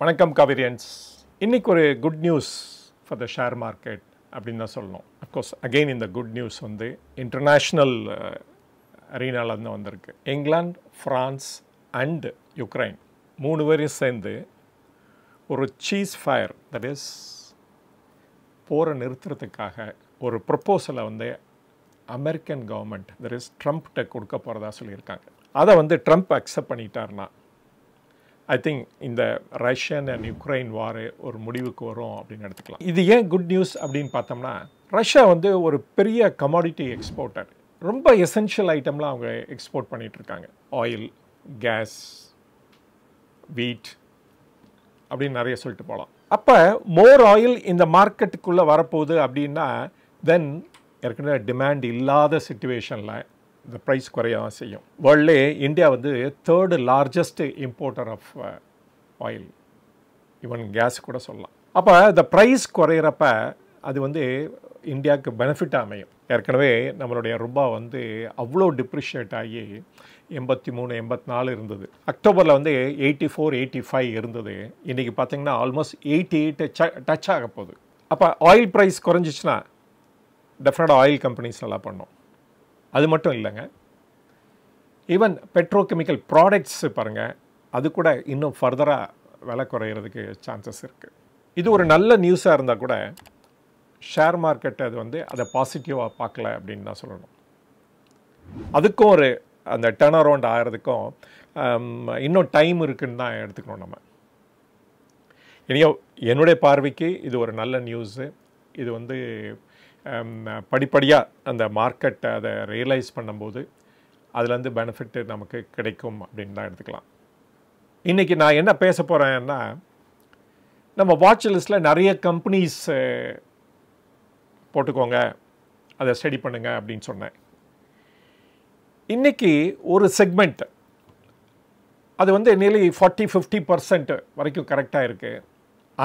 வணக்கம் காவிரியன்ஸ். இன்னைக்கு ஒரு good news for the share market அப்படின்னு தான் சொல்லணும். அஃப்கோர்ஸ் அகெயின் இந்த குட் நியூஸ் வந்து இன்டர்நேஷ்னல் அரீனாலேருந்து வந்திருக்கு. இங்கிலாந்து, ஃப்ரான்ஸ் அண்ட் யுக்ரைன் 3 பேரும் சேர்ந்து ஒரு சீஸ் ஃபயர், தட் இஸ் போரை நிறுத்துறதுக்காக ஒரு ப்ரொப்போசலை வந்து அமெரிக்கன் கவர்மெண்ட், தட் இஸ் ட்ரம்ப்கிட்ட கொடுக்க போகிறதா சொல்லியிருக்காங்க. அதை வந்து ட்ரம்ப் அக்செப்ட் பண்ணிட்டார்னா ஐ திங்க் இந்த ரஷ்யன் அண்ட் யுக்ரைன் வார் ஒரு முடிவுக்கு வரும் அப்படின்னு எடுத்துக்கலாம். இது ஏன் குட் நியூஸ் அப்படின்னு பார்த்தோம்னா, ரஷ்யா வந்து ஒரு பெரிய கமாடிட்டி எக்ஸ்போர்ட்டர். ரொம்ப எசென்ஷியல் ஐட்டம்லாம் அவங்க எக்ஸ்போர்ட் பண்ணிகிட்ருக்காங்க. ஆயில், கேஸ், வீட் அப்படின்னு நிறைய சொல்லிட்டு போகலாம். அப்போ மோர் ஆயில் இந்த மார்க்கெட்டுக்குள்ளே வரப்போகுது அப்படின்னா தென் ஏற்கனவே டிமாண்ட் இல்லாத சிச்சுவேஷனில் இந்த ப்ரைஸ் குறைய தான் செய்யும். வேர்ல்ட்லே இந்தியா வந்து 3rd largest importer of oil, even gas கூட சொல்லலாம். அப்போ இந்த ப்ரைஸ் குறையிறப்ப அது வந்து இந்தியாவுக்கு பெனிஃபிட்டாக அமையும். ஏற்கனவே நம்மளுடைய ரூபாய் வந்து அவ்வளோ டிப்ரிஷியேட் ஆகி 83, 84 இருந்தது. அக்டோபரில் வந்து 84, 85 இருந்தது. இன்றைக்கி பார்த்திங்கன்னா ஆல்மோஸ்ட் 88 டச் ஆக போகுது. அப்போ ஆயில் ப்ரைஸ் குறைஞ்சிச்சுன்னா டெஃபினட்டாக ஆயில் கம்பெனிஸ் நல்லா பண்ணும். அது மட்டும் இல்லைங்க, ஈவன் பெட்ரோகெமிக்கல் ப்ராடக்ட்ஸ் பாருங்கள், அது கூட இன்னும் ஃபர்தராக விலை குறையிறதுக்கு சான்சஸ் இருக்குது. இது ஒரு நல்ல நியூஸாக இருந்தால் கூட ஷேர் மார்க்கெட் அது வந்து அதை பாசிட்டிவாக பார்க்கல அப்படின்னு தான் சொல்லணும். அதுக்கும் ஒரு அந்த டர்ன் அரவுண்ட் ஆகிறதுக்கும் இன்னும் டைம் இருக்குன்னு தான் எடுத்துக்கணும் நம்ம. இனியோ என்னுடைய பார்வைக்கு இது ஒரு நல்ல நியூஸு. இது வந்து படிப்படியாக அந்த மார்க்கெட்டை அதை ரியலைஸ் பண்ணும்போது அதுலேருந்து பெனிஃபிட்டு நமக்கு கிடைக்கும் அப்படின்னு தான் எடுத்துக்கலாம். இன்றைக்கி நான் என்ன பேச போகிறேன்னா, நம்ம வாட்ச் லிஸ்ட்டில் நிறைய கம்பெனிஸ் போட்டுக்கோங்க, அதை ஸ்டடி பண்ணுங்க அப்படின்னு சொன்னேன். இன்றைக்கி ஒரு செக்மெண்ட் அது வந்து நியர்லி 40-50% வரைக்கும் கரெக்டாக இருக்குது.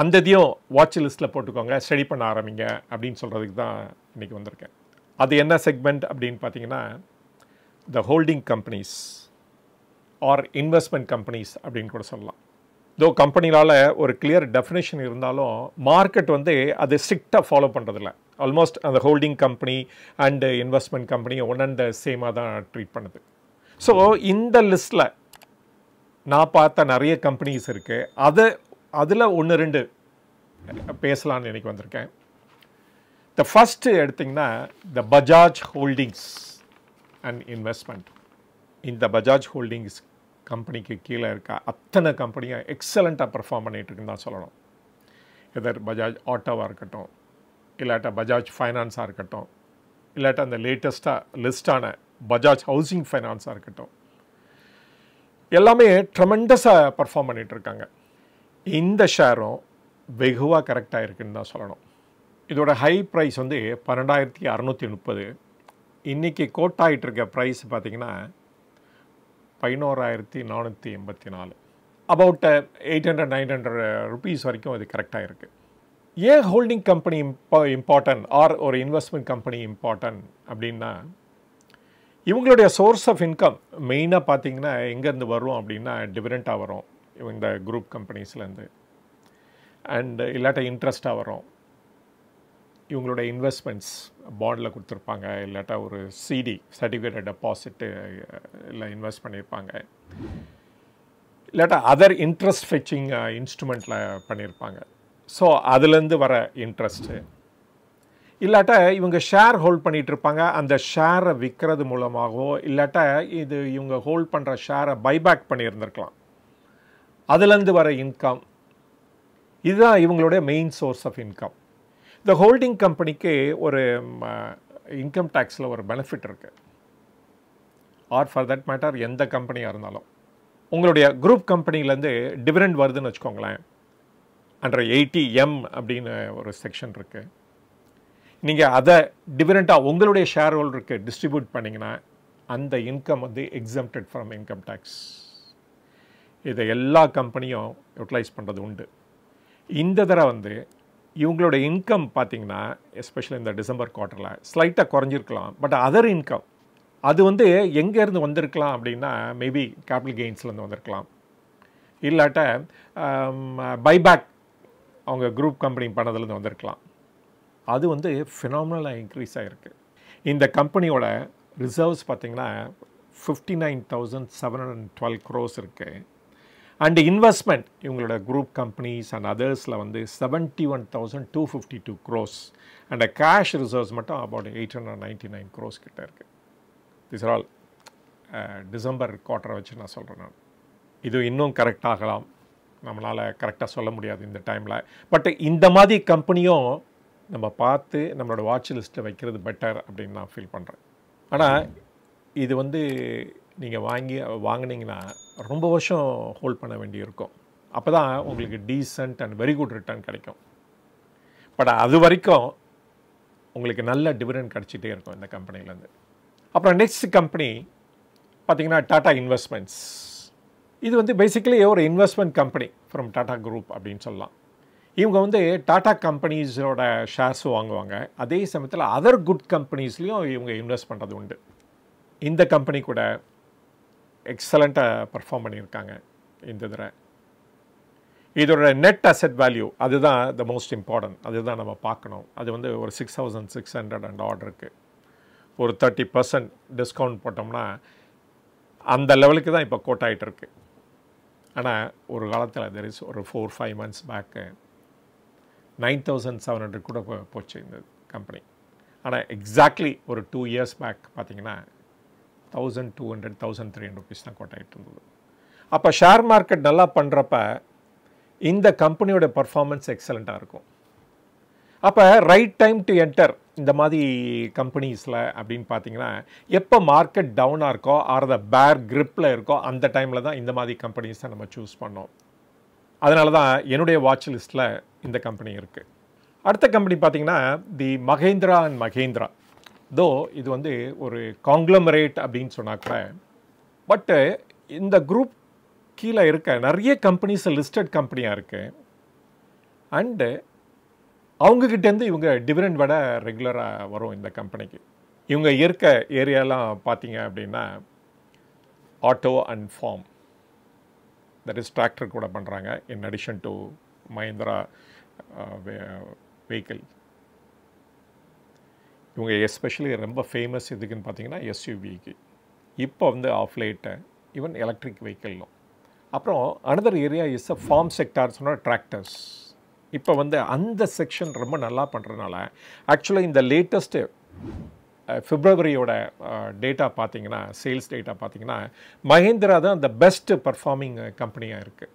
அந்த இதையும் வாட்ச் லிஸ்ட்டில் போட்டுக்கோங்க, ஸ்டடி பண்ண ஆரம்பிங்க அப்படின்னு சொல்கிறதுக்கு தான் இன்றைக்கி வந்திருக்கேன். அது என்ன செக்மெண்ட் அப்படின்னு பார்த்தீங்கன்னா, the holding companies or investment companies அப்படின்னு கூட சொல்லலாம். தோ கம்பெனினால் ஒரு கிளியர் டெஃபினேஷன் இருந்தாலும் மார்க்கெட் வந்து அதை ஸ்ட்ரிக்டாக ஃபாலோ பண்ணுறதில்ல. ஆல்மோஸ்ட் அந்த holding company and investment company one and சேமாக தான் ட்ரீட் பண்ணுது. ஸோ இந்த லிஸ்ட்டில் நான் பார்த்த நிறைய கம்பெனிஸ் இருக்குது. அதில் 1-2 பேசலான்னு எனக்கு வந்திருக்கேன். த ஃபஸ்ட்டு எடுத்திங்கன்னா த பஜாஜ் ஹோல்டிங்ஸ் அண்ட் இன்வெஸ்ட்மெண்ட். இந்த பஜாஜ் ஹோல்டிங்ஸ் கம்பெனிக்கு கீழே இருக்க அத்தனை கம்பெனியும் எக்ஸலண்ட்டாக பர்ஃபார்ம் பண்ணிகிட்ருக்குன்னு தான் சொல்லணும். எதர் பஜாஜ் ஆட்டோவாக இருக்கட்டும், இல்லாட்டா பஜாஜ் ஃபைனான்ஸாக இருக்கட்டும், இல்லாட்டா அந்த லேட்டஸ்ட்டாக லிஸ்டான பஜாஜ் ஹவுசிங் ஃபைனான்ஸாக இருக்கட்டும், எல்லாமே ட்ரெமெண்டஸாக பர்ஃபார்ம் பண்ணிகிட்ருக்காங்க. இந்த ஷேரும் வெகுவாக கரெக்டாக இருக்குன்னு தான் சொல்லணும். இதோட ஹை ப்ரைஸ் வந்து 12,630. இன்றைக்கி கோட் ஆகிட்டு இருக்க ப்ரைஸ் பார்த்திங்கன்னா 11,484. அபவுட் 800-900 ருபீஸ் வரைக்கும் அது கரெக்டாக இருக்குது. ஏன் ஹோல்டிங் கம்பெனி இம்பார்ட்டன்ட் ஆர் ஒரு இன்வெஸ்ட்மெண்ட் கம்பெனி இம்பார்ட்டன்ட் அப்படின்னா, இவங்களுடைய சோர்ஸ் ஆஃப் இன்கம் மெயினாக பார்த்திங்கன்னா எங்கேருந்து வரும் அப்படின்னா டிவிடெண்டாக வரும் இந்த குரூப் கம்பெனிஸ்லேருந்து, அண்டு இல்லாட்ட இன்ட்ரெஸ்ட்டாக வரும். இவங்களோட இன்வெஸ்ட்மெண்ட்ஸ் பாண்டில் கொடுத்துருப்பாங்க, இல்லாட்டா ஒரு சிடி சர்டிஃபிகேட் டெபாசிட்டு இல்லை இன்வெஸ்ட் பண்ணியிருப்பாங்க, இல்லாட்டா அதர் இன்ட்ரெஸ்ட் ஃபெச்சிங் இன்ஸ்ட்ருமெண்ட்டில் பண்ணியிருப்பாங்க. ஸோ அதுலேருந்து வர இன்ட்ரெஸ்ட்டு, இல்லாட்டா இவங்க ஷேர் ஹோல்ட் பண்ணிகிட்ருப்பாங்க, அந்த ஷேரை விற்கிறது மூலமாகவோ இல்லாட்டா இது இவங்க ஹோல்ட் பண்ணுற ஷேரை பைபேக் பண்ணியிருந்திருக்கலாம், அதுலேருந்து வர இன்கம். இதுதான் இவங்களுடைய மெயின் சோர்ஸ் ஆஃப் இன்கம். இந்த ஹோல்டிங் கம்பெனிக்கு ஒரு இன்கம் டேக்ஸில் ஒரு பெனிஃபிட் இருக்குது. ஆர் ஃபார் தட் மேட்டர் எந்த கம்பெனியாக இருந்தாலும் உங்களுடைய குரூப் கம்பெனிலேருந்து டிவிடெண்ட் வருதுன்னு வச்சுக்கோங்களேன், அண்டர் 80M அப்படின்னு ஒரு செக்ஷன் இருக்குது. நீங்கள் அதை டிவிடெண்ட்டாக உங்களுடைய ஷேர் ஹோல்டருக்கு டிஸ்ட்ரிபியூட் பண்ணிங்கன்னா அந்த இன்கம் வந்து எக்ஸம்ப்டட் ஃப்ரம் இன்கம் டேக்ஸ். இதை எல்லா கம்பெனியும் யூட்டிலைஸ் பண்ணுறது உண்டு. இந்த தடவை வந்து இவங்களோட இன்கம் பார்த்திங்கன்னா எஸ்பெஷலி இந்த டிசம்பர் குவார்ட்டரில் ஸ்லைட்டாக குறைஞ்சிருக்கலாம். பட் அதர் இன்கம் அது வந்து எங்கேருந்து வந்திருக்கலாம் அப்படின்னா மேபி கேபிட்டல் கெயின்ஸ்லேருந்து வந்திருக்கலாம், இல்லாட்ட பைபேக் அவங்க குரூப் கம்பெனி பண்ணதுலேருந்து வந்திருக்கலாம். அது வந்து ஃபினாமினலாக இன்க்ரீஸ் ஆகிருக்கு. இந்த கம்பெனியோட ரிசர்வ்ஸ் பார்த்திங்கன்னா 59,712 crores இருக்குது. அண்ட் இன்வெஸ்ட்மெண்ட் இவங்களோட குரூப் கம்பெனிஸ் அண்ட் அதர்ஸில் வந்து 71,252 crores. அண்ட் கேஷ் ரிசர்வ்ஸ் மட்டும் அபவுட் 899 crores கிட்ட இருக்குது. திஸ் ஆர் ஆல் டிசம்பர் குவார்ட்டரை வச்சு நான் சொல்கிறேன். இது இன்னும் கரெக்ட் ஆகலாம், நம்மளால் கரெக்டாக சொல்ல முடியாது இந்த டைமில். பட் இந்த மாதிரி கம்பெனியும் நம்ம பார்த்து நம்மளோட வாட்ச் லிஸ்ட்டில் வைக்கிறது பெட்டர் அப்படின்னு நான் ஃபீல் பண்ணுறேன். ஆனால் இது வந்து நீங்கள் வாங்கினீங்கன்னா ரொம்ப வருஷம் ஹோல்ட் பண்ண வேண்டியிருக்கும். அப்போ தான் உங்களுக்கு decent and very good return கிடைக்கும். பட் அது வரைக்கும் உங்களுக்கு நல்ல டிவிடெண்ட் கிடச்சிட்டே இருக்கும் இந்த கம்பெனிலேருந்து. அப்புறம் நெக்ஸ்ட் கம்பெனி பார்த்திங்கன்னா டாடா இன்வெஸ்ட்மெண்ட்ஸ். இது வந்து பேசிக்கலி ஒரு investment company from Tata group அப்படின்னு சொல்லலாம். இவங்க வந்து டாடா கம்பெனிஸோட ஷேர்ஸும் வாங்குவாங்க, அதே சமயத்தில் அதர் குட் கம்பெனிஸ்லேயும் இவங்க இன்வெஸ்ட் பண்ணுறது உண்டு. இந்த கம்பெனி கூட எக்ஸலண்ட்டாக பர்ஃபார்ம் பண்ணியிருக்காங்க இந்த தடவை. இதோட நெட் அசெட் வேல்யூ அதுதான் த மோஸ்ட் இம்பார்ட்டன்ட், அதுதான் நம்ம பார்க்கணும். அது வந்து ஒரு 6,600 அண்ட் ஆர்டருக்கு ஒரு 30% டிஸ்கவுண்ட் போட்டோம்னா அந்த லெவலுக்கு தான் இப்போ கோட் ஆகிட்டு இருக்கு. ஆனால் ஒரு காலத்தில் தெர் இஸ் ஒரு 4-5 months பேக்கு 9,700 கூட போச்சு இந்த கம்பெனி. ஆனால் எக்ஸாக்ட்லி ஒரு 2 years பேக் பார்த்தீங்கன்னா 1,200 1,300 rupees தான் கோட் ஆகிட்டு இருந்தது. அப்போ ஷேர் மார்க்கெட் நல்லா பண்ணுறப்ப இந்த கம்பெனியோட பர்ஃபார்மன்ஸ் எக்ஸலண்ட்டாக இருக்கும். அப்போ ரைட் டைம் டு என்டர் இந்த மாதிரி கம்பெனிஸில் அப்படின்னு பார்த்தீங்கன்னா எப்போ மார்க்கெட் டவுனாக இருக்கோ ஆர் த பேர் கிரிப்பில் இருக்கோ அந்த டைமில் தான் இந்த மாதிரி கம்பெனிஸை நம்ம சூஸ் பண்ணோம். அதனால தான் என்னுடைய வாட்ச் லிஸ்ட்டில் இந்த கம்பெனி இருக்குது. அடுத்த கம்பெனி பார்த்திங்கன்னா தி மகேந்திரா அண்ட் மகேந்திரா. தோ இது வந்து ஒரு காங்க்ளமரேட் அப்படின்னு சொன்னால் கூட, பட்டு இந்த குரூப் கீழே இருக்க நிறைய கம்பெனிஸ் லிஸ்டட் கம்பெனியாக இருக்குது. அண்டு அவங்கக்கிட்டேருந்து இவங்க டிவிடெண்ட் விட ரெகுலராக வரும் இந்த கம்பெனிக்கு. இவங்க இருக்க ஏரியாலாம் பார்த்தீங்க அப்படின்னா auto and farm, that is tractor கூட பண்ணுறாங்க in addition to Mahindra vehicle. இவங்க எஸ்பெஷலி ரொம்ப ஃபேமஸ் எதுக்குன்னு பார்த்தீங்கன்னா எஸ்யூவிக்கு. இப்போ வந்து ஆஃப் லேட்டு ஈவன் எலக்ட்ரிக் வெஹிக்கிளும். அப்புறம் another area is a farm sector சொன்னால் டிராக்டர்ஸ். இப்போ வந்து அந்த செக்ஷன் ரொம்ப நல்லா பண்ணுறதுனால ஆக்சுவலாக இந்த லேட்டஸ்ட்டு பிப்ரவரியோட டேட்டா பார்த்தீங்கன்னா, சேல்ஸ் டேட்டா பார்த்தீங்கன்னா மஹேந்திரா தான் அந்த பெஸ்ட் பர்ஃபார்மிங் கம்பெனியாக இருக்குது,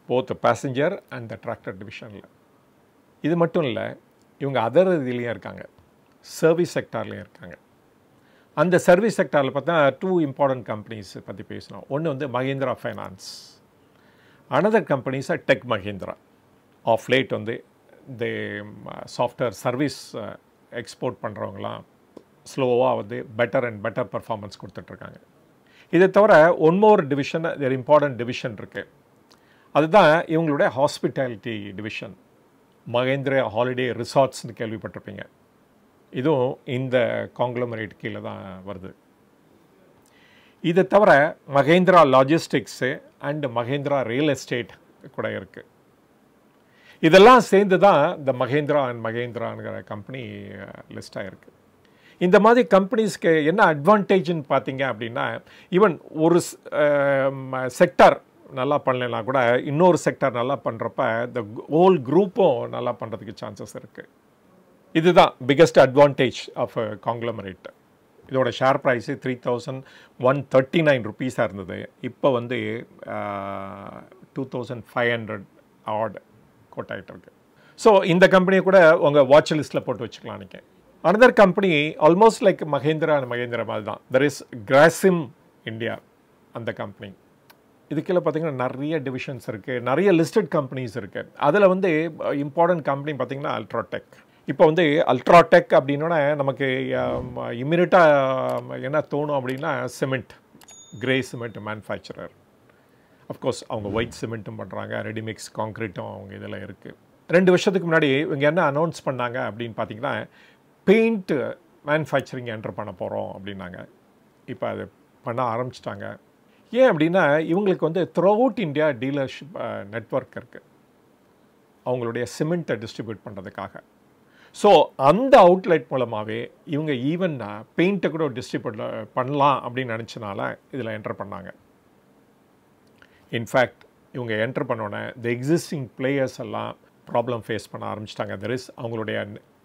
both passenger and the tractor டிவிஷனில். இது மட்டும் இல்லை, இவங்க அதர் இதுலேயும் இருக்காங்க, சர்வீஸ் செக்டார்லேயும் இருக்காங்க. அந்த சர்வீஸ் செக்டாரில் பார்த்தா 2 இம்பார்ட்டன்ட் கம்பெனிஸ் பற்றி பேசணும். ஒன்று வந்து Mahindra finance, another companies tech Mahindra. Of late வந்து இந்த சாஃப்ட்வேர் சர்வீஸ் எக்ஸ்போர்ட் பண்ணுறவங்களாம் ஸ்லோவாக வந்து பெட்டர் அண்ட் பெட்டர் பர்ஃபார்மன்ஸ் கொடுத்துட்ருக்காங்க. இதை தவிர ஒன் மோர் டிவிஷன், ஒரு இம்பார்ட்டன்ட் டிவிஷன் இருக்குது, அதுதான் இவங்களுடைய ஹாஸ்பிட்டாலிட்டி டிவிஷன். மகேந்திரா ஹாலிடே ரிசார்ட்ஸ்னு கேள்விப்பட்டிருப்பீங்க. இதுவும் இந்த காங்க்ளமரேட் கீழே தான் வருது. இதை தவிர Mahindra logistics and Mahindra real estate கூட இருக்குது. இதெல்லாம் சேர்ந்து தான் இந்த மகேந்திரா அண்ட் மகேந்திராங்கிற கம்பெனி லிஸ்ட் ஆகிருக்கு. இந்த மாதிரி கம்பெனிஸ்க்கு என்ன அட்வான்டேஜ்னு பார்த்தீங்க அப்படின்னா, ஈவன் ஒரு செக்டார் நல்லா பண்ணலைன்னா கூட இன்னொரு செக்டார் நல்லா பண்ணுறப்ப இந்த ஹோல் குரூப்பும் நல்லா பண்ணுறதுக்கு சான்சஸ் இருக்குது. இதுதான் பிக்கஸ்ட் அட்வான்டேஜ் ஆஃப் காங்க்ளமரேட். இதோட ஷேர் ப்ரைஸு 3,139 rupees இருந்தது. இப்போ வந்து 2,500 ஆட் கோட் ஆகிட்டு இருக்கு. ஸோ இந்த கம்பெனியை கூட உங்கள் வாட்ச் லிஸ்ட்டில் போட்டு வச்சுக்கலாம். நீங்கள் another company almost like Mahindra and Mahindra மாதிரி தான், தெர் இஸ் கிராசிம் இந்தியா. அந்த கம்பெனி இதுக்கெல்லாம் பார்த்தீங்கன்னா நிறைய டிவிஷன்ஸ் இருக்குது, நிறைய லிஸ்டட் கம்பெனிஸ் இருக்குது. அதில் வந்து இம்பார்ட்டன்ட் கம்பெனி பார்த்திங்கன்னா அல்ட்ராடெக். இப்போ வந்து அல்ட்ராடெக் அப்படின்னா நமக்கு இம்மிடியட்டாக என்ன தோணும் அப்படின்னா cement, grey cement manufacturer. Of course அவங்க ஒயிட் சிமெண்ட்டும் பண்ணுறாங்க, ரெடிமிக்ஸ் காங்க்ரீட்டும் அவங்க இதில் இருக்குது. 2 வருஷத்துக்கு முன்னாடி இவங்க என்ன அனௌன்ஸ் பண்ணாங்க அப்படின்னு பார்த்தீங்கன்னா பெயிண்ட் மேனுஃபேக்சரிங் என்டர் பண்ண போகிறோம் அப்படின்னாங்க. இப்போ அது பண்ண ஆரம்பிச்சிட்டாங்க. ஏன் அப்படின்னா இவங்களுக்கு வந்து through out India dealership network இருக்குது அவங்களுடைய சிமெண்ட்டை டிஸ்ட்ரிபியூட் பண்ணுறதுக்காக. ஸோ அந்த அவுட்லெட் மூலமாகவே இவங்க ஈவன் பெயிண்ட்டை கூட டிஸ்ட்ரிபியூட் பண்ணலாம் அப்படின்னு நினச்சனால இதில் என்டர் பண்ணாங்க. இன்ஃபேக்ட் இவங்க என்டர் பண்ணோன்னே த எக்ஸிஸ்டிங் பிளேயர்ஸ் எல்லாம் ப்ராப்ளம் ஃபேஸ் பண்ண ஆரம்பிச்சிட்டாங்க. அவங்களுடைய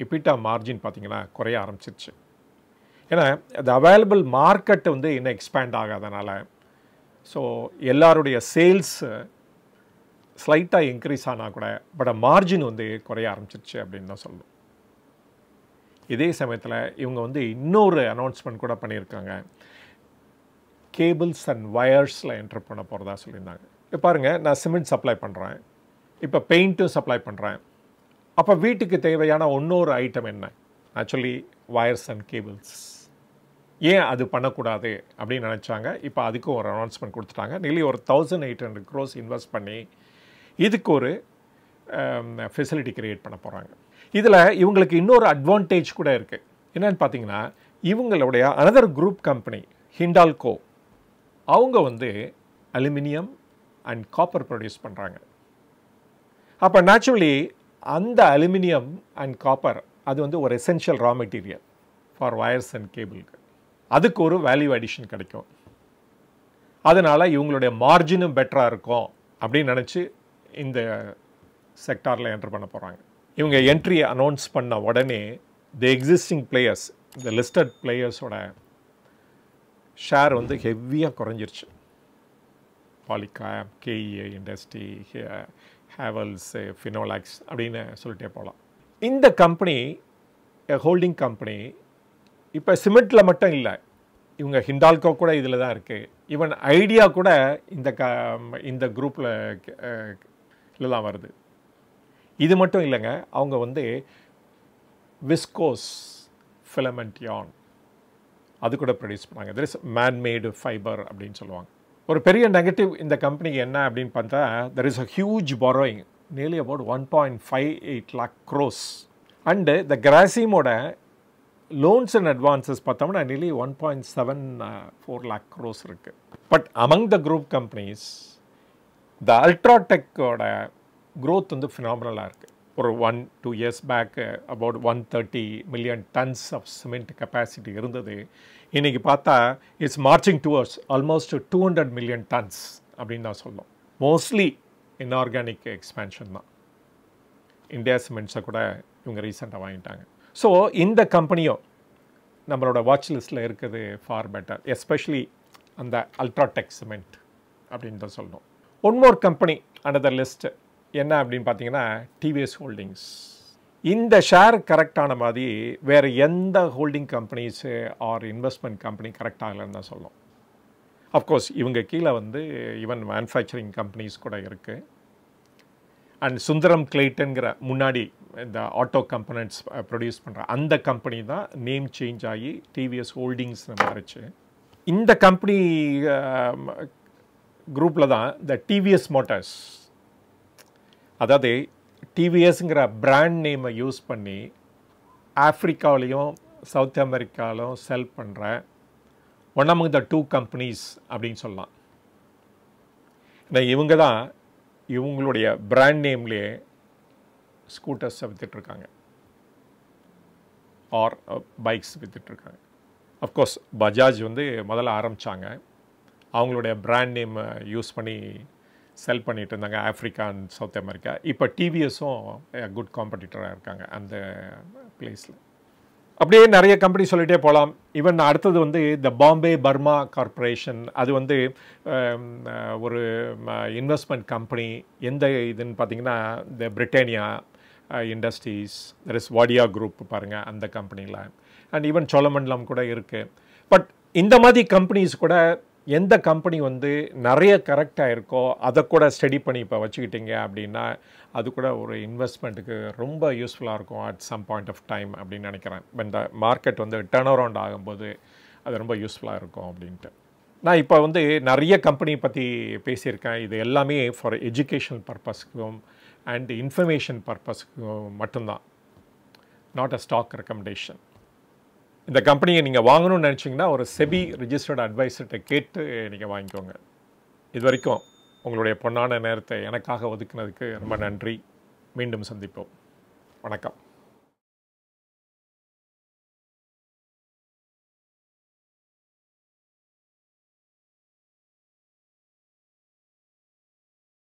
இபிட்டா மார்ஜின் பார்த்திங்கன்னா குறைய ஆரம்பிச்சிருச்சு. ஏன்னா அது அவைலபிள் மார்க்கெட்டு வந்து இன்னும் எக்ஸ்பேண்ட் ஆகாதனால ஸோ எல்லாருடைய சேல்ஸ் ஸ்லைட்டாக இன்க்ரீஸ் ஆனால் கூட பட் மார்ஜின் வந்து குறைய ஆரம்பிச்சிருச்சு அப்படின்னு தான் சொல்லணும். இதே சமயத்தில் இவங்க வந்து இன்னொரு அனௌன்ஸ்மெண்ட் கூட பண்ணியிருக்காங்க. கேபிள்ஸ் அண்ட் வயர்ஸில் என்டர் பண்ண போகிறதா சொல்லியிருந்தாங்க. இப்போ பாருங்கள், நான் சிமெண்ட் சப்ளை பண்ணுறேன், இப்போ பெயிண்ட்டும் சப்ளை பண்ணுறேன். அப்போ வீட்டுக்கு தேவையான இன்னொரு ஐட்டம் என்ன? Actually wires and cables. ஏன் அது பண்ணக்கூடாது அப்படின்னு நினச்சாங்க. இப்போ அதுக்கும் ஒரு அனௌன்ஸ்மெண்ட் கொடுத்துட்டாங்க. நிலி ஒரு 1800 crores இன்வெஸ்ட் பண்ணி இதுக்கு ஒரு ஃபெசிலிட்டி க்ரியேட் பண்ண போகிறாங்க. இதில் இவங்களுக்கு இன்னொரு அட்வான்டேஜ் கூட இருக்குது. என்னென்னு பார்த்தீங்கன்னா, இவங்களுடைய அனதர் குரூப் கம்பெனி ஹிண்டால்கோ அவங்க வந்து அலுமினியம் அண்ட் காப்பர் ப்ரொடியூஸ் பண்ணுறாங்க. அப்போ நேச்சுரலி அந்த அலுமினியம் அண்ட் காப்பர் அது வந்து ஒரு essential raw material for wires and கேபிளுக்கு. அதுக்கு ஒரு வேல்யூ அடிஷன் கிடைக்கும். அதனால் இவங்களுடைய மார்ஜினும் பெட்டராக இருக்கும் அப்படின்னு நினச்சி இந்த செக்டாரில் என்டர் பண்ண போகிறாங்க. இவங்க என்ட்ரி அனௌன்ஸ் பண்ண உடனே தி எக்ஸிஸ்டிங் பிளேயர்ஸ், இந்த லிஸ்டட் பிளேயர்ஸோட ஷேர் வந்து ஹெவியாக குறைஞ்சிருச்சு. பாலிகாப், கேஇஏ இண்டஸ்ட்ரி, ஹேவல்ஸ், ஃபினோலாக்ஸ் அப்படின்னு சொல்லிட்டே போகலாம். இந்த கம்பெனி ஹோல்டிங் கம்பெனி இப்போ சிமெண்ட்டில் மட்டும் இல்லை, இவங்க ஹிண்டால்கோ கூட இதில் தான் இருக்குது. ஈவன் ஐடியா கூட இந்த குரூப்பில் இதில் தான் வருது. இது மட்டும் இல்லைங்க, அவங்க வந்து விஸ்கோஸ் ஃபிலமெண்ட் யார்ன் அது கூட ப்ரொடியூஸ் பண்ணாங்க. தெர் இஸ் மேன்மேடு ஃபைபர் அப்படின்னு சொல்லுவாங்க. ஒரு பெரிய நெகட்டிவ் இந்த கம்பெனிக்கு என்ன அப்படின்னு பார்த்தா, there is a huge borrowing nearly about 1.58 lakh crores and the கிராசிமோட லோன்ஸ் அண்ட் அட்வான்சஸ் பார்த்தோம்னா nearly 1.74 lakh crores இருக்குது. But among the group companies the அல்ட்ராடெக்கோட growth வந்து ஃபினாமினலாக இருக்குது. ஒரு 1-2 years back about 130 million tons of cement capacity இருந்தது. இன்றைக்கி பார்த்தா it's marching towards almost 200 million tons அப்படின்னு தான் சொல்லணும். மோஸ்ட்லி இன்ஆர்கானிக் எக்ஸ்பேன்ஷன் தான். இந்தியா சிமெண்ட்ஸை கூட இவங்க ரீசெண்டாக வாங்கிட்டாங்க. ஸோ இந்த கம்பெனியும் நம்மளோட வாட்ச் லிஸ்ட்டில் இருக்குது ஃபார் பெட்டர், எஸ்பெஷலி அந்த அல்ட்ராடெக் சிமெண்ட் அப்படின்னு தான் சொல்லணும். One more company under list என்ன அப்படின்னு பார்த்தீங்கன்னா டிவிஎஸ் ஹோல்டிங்ஸ். இந்த ஷேர் கரெக்டான மாதிரி வேறு எந்த holding companies or investment company correct ஆகலைன்னு தான் சொல்லணும். அஃப்கோர்ஸ் இவங்க கீழே வந்து ஈவன் மேனுஃபேக்சரிங் கம்பெனிஸ் கூட இருக்குது. அண்ட் சுந்தரம் கிளேட்டன்கிற முன்னாடி இந்த ஆட்டோ கம்பனன்ட்ஸ் ப்ரொடியூஸ் பண்ணுற அந்த கம்பெனி தான் நேம் சேஞ்ச் ஆகி டிவிஎஸ் ஹோல்டிங்ஸ்னு மாறிச்சு. இந்த கம்பெனி குரூப்பில் தான் இந்த டிவிஎஸ் மோட்டார்ஸ், அதாவது டிவிஎஸ்ங்கிற பிராண்ட் நேமை யூஸ் பண்ணி ஆஃப்ரிக்காவிலையும் சவுத் அமெரிக்காவிலும் செல் பண்ணுற ஒன் அமங் த 2 கம்பெனிஸ் அப்படின்னு சொல்லலாம். இவங்க தான் இவங்களுடைய பிராண்ட் நேம்லேயே ஸ்கூட்டர்ஸை விற்றுட்ருக்காங்க ஆர் பைக்ஸ் விற்றுட்ருக்காங்க. அஃப்கோர்ஸ் பஜாஜ் வந்து முதல்ல ஆரம்பித்தாங்க, அவங்களுடைய பிராண்ட் நேம் யூஸ் பண்ணி செல் பண்ணிட்டு இருந்தாங்க ஆஃப்ரிக்கா அண்ட் சவுத் அமெரிக்கா. இப்போ டிவிஎஸும் குட் காம்படிட்டராக இருக்காங்க அந்த பிளேஸில். அப்படியே நிறைய கம்பெனி சொல்லிகிட்டே போகலாம். ஈவன் அடுத்தது வந்து இந்த பாம்பே பர்மா கார்பரேஷன், அது வந்து ஒரு இன்வெஸ்ட்மெண்ட் கம்பெனி. எந்த இதுன்னு பார்த்தீங்கன்னா இந்த Britannia industries, there is Wadia group பாருங்கள் அந்த கம்பெனியில். அண்ட் ஈவன் சோழமண்டலம் கூட இருக்குது. பட் இந்த மாதிரி கம்பெனிஸ் கூட எந்த கம்பெனி வந்து நிறைய கரெக்டாக இருக்கோ அதை கூட ஸ்டடி பண்ணி இப்போ வச்சுக்கிட்டீங்க அப்படின்னா அது கூட ஒரு இன்வெஸ்ட்மெண்ட்டுக்கு ரொம்ப யூஸ்ஃபுல்லாக இருக்கும் at some point of time அப்படின்னு நினைக்கிறேன். இந்த மார்க்கெட் வந்து டர்ன் அரவுண்ட் ஆகும்போது அது ரொம்ப யூஸ்ஃபுல்லாக இருக்கும் அப்படின்ட்டு. நான் இப்போ வந்து நிறைய கம்பெனி பற்றி பேசியிருக்கேன். இது எல்லாமே ஃபார் எஜுகேஷனல் பர்பஸ்க்கும் அண்ட் இன்ஃபர்மேஷன் பர்பஸ்க்கும் மட்டும்தான், நாட் அ ஸ்டாக் ரெக்கமெண்டேஷன். இந்த கம்பெனியை நீங்கள் வாங்கணும்னு நினச்சிங்கன்னா ஒரு செபி ரிஜிஸ்டர்ட் அட்வைசர்கிட்ட கேட்டு நீங்கள் வாங்கிக்கோங்க. இது வரைக்கும் உங்களுடைய பொன்னான நேரத்தை எனக்காக ஒதுக்குனதுக்கு ரொம்ப நன்றி. மீண்டும் சந்திப்போம். வணக்கம்.